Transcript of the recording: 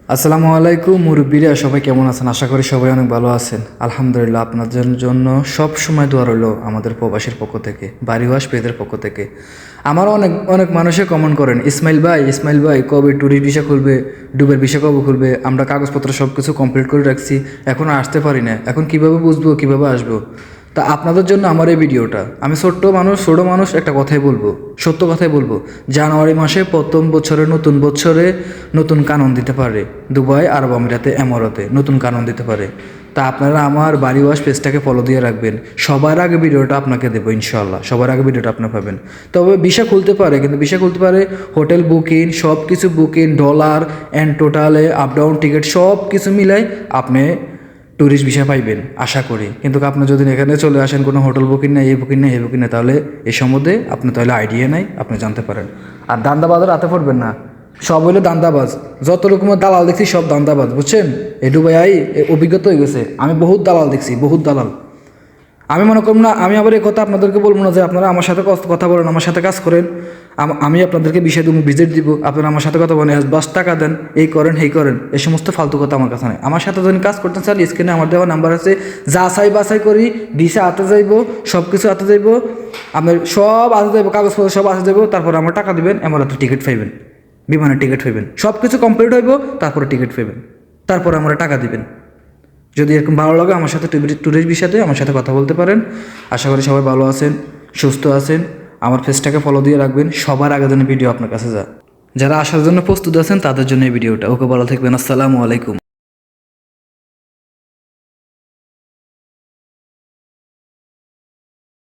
আসসালামু আলাইকুম মুরব্বীরা, সবাই কেমন আছেন? আশা করি সবাই অনেক ভালো আছেন। আলহামদুলিল্লাহ, আপনাদের জন্য সব সময় দোয়া রইল আমাদের প্রবাসীর পক্ষ থেকে, বাড়িওয়াস পেদের পক্ষ থেকে। আমার অনেক অনেক মানুষে কমেন্ট করেন, ইসমাইল ভাই কবে ট্যুরিস্ট ভিসা খুলবে, ডুবের ভিসা কবে খুলবে? আমরা কাগজপত্র সব কিছু কমপ্লিট করে রাখছি, এখন আসতে পারি না, এখন কিভাবে বুঝবো, কিভাবে আসবো? তা আপনাদের জন্য আমার এই ভিডিওটা। আমি ছোটো মানুষ একটা কথাই বলবো, সত্য কথাই বলবো। জানুয়ারি মাসে প্রথম বছরে, নতুন বছরে নতুন কানুন দিতে পারে দুবাই, আরব আমিরাতে, এমরাতে নতুন কানুন দিতে পারে। তা আপনারা আমার বাড়িওয়াশ পেজটাকে ফলো দিয়ে রাখবেন। সবার আগে ভিডিওটা আপনাকে দেবো ইনশাল্লাহ, সবার আগে ভিডিওটা আপনার পাবেন। তবে ভিসা খুলতে পারে, কিন্তু ভিসা খুলতে পারে হোটেল বুকিং, সব কিছু বুকিং, ডলার অ্যান্ড টোটালে আপ ডাউন টিকিট সব কিছু মিলাই আপনি ট্যুরিস্ট ভিসা পাইবেন আশা করি। কিন্তু আপনি যদি এখানে চলে আসেন, কোনো হোটেল বুকিং নেই, এই বুকিং নেই, এই বুকিং নেই, তাহলে এই সম্বন্ধে আপনি তাহলে আইডিয়া নাই, আপনি জানতে পারেন। আর দান্দাবাজের হাতে পড়বেন না, সব হইলো দান্দাবাজ। যত রকমের দালাল দেখছি সব দান্দাবাজ, বুঝছেন? এই ডুবাই অভিজ্ঞতা হয়ে গেছে, আমি বহুত দালাল দেখছি, বহুত দালাল। আমি মনে করব না, আমি আবার এই কথা আপনাদেরকে বলবো না যে আপনারা আমার সাথে কথা বলেন, আমার সাথে কাজ করেন, আমি আপনাদেরকে বিষয় দেবো, ভিজিট দিব, আপনারা আমার সাথে কথা বলেন, বাস টাকা দেন, এই করেন এই করেন, এই সমস্ত ফালতু কথা আমার কাছে নেই। আমার সাথে যদি কাজ করতে চান, স্ক্রিনে আমার দেওয়া নাম্বার আছে, যাচাই বাছাই করি, ভিসা হাতে যাইব, সব কিছু হাতে যাইব, আপনার সব হাতে যাইব, কাগজপত্র সব হাতে যাইব, তারপর আমার টাকা দিবেন, আমার হাতে টিকিট পাইবেন, বিমানের টিকিট পাইবেন, সব কিছু কমপ্লিট হইব, তারপরে টিকিট পাইবেন, তারপর আমরা টাকা দিবেন। যদি এরকম ভালো লাগে আমার সাথে ট্যুরিস্ট বিষয়তে আমার সাথে কথা বলতে পারেন। আশা করি সবাই ভালো আছেন, সুস্থ আছেন। আমার পেজটাকে ফলো দিয়ে রাখবেন, সবার আগে যেন ভিডিও আপনার কাছে যায়। যারা আসার জন্য প্রস্তুত আছেন তাদের জন্য এই ভিডিওটা। ওকে, ভালো থাকবেন। আসসালামু আলাইকুম।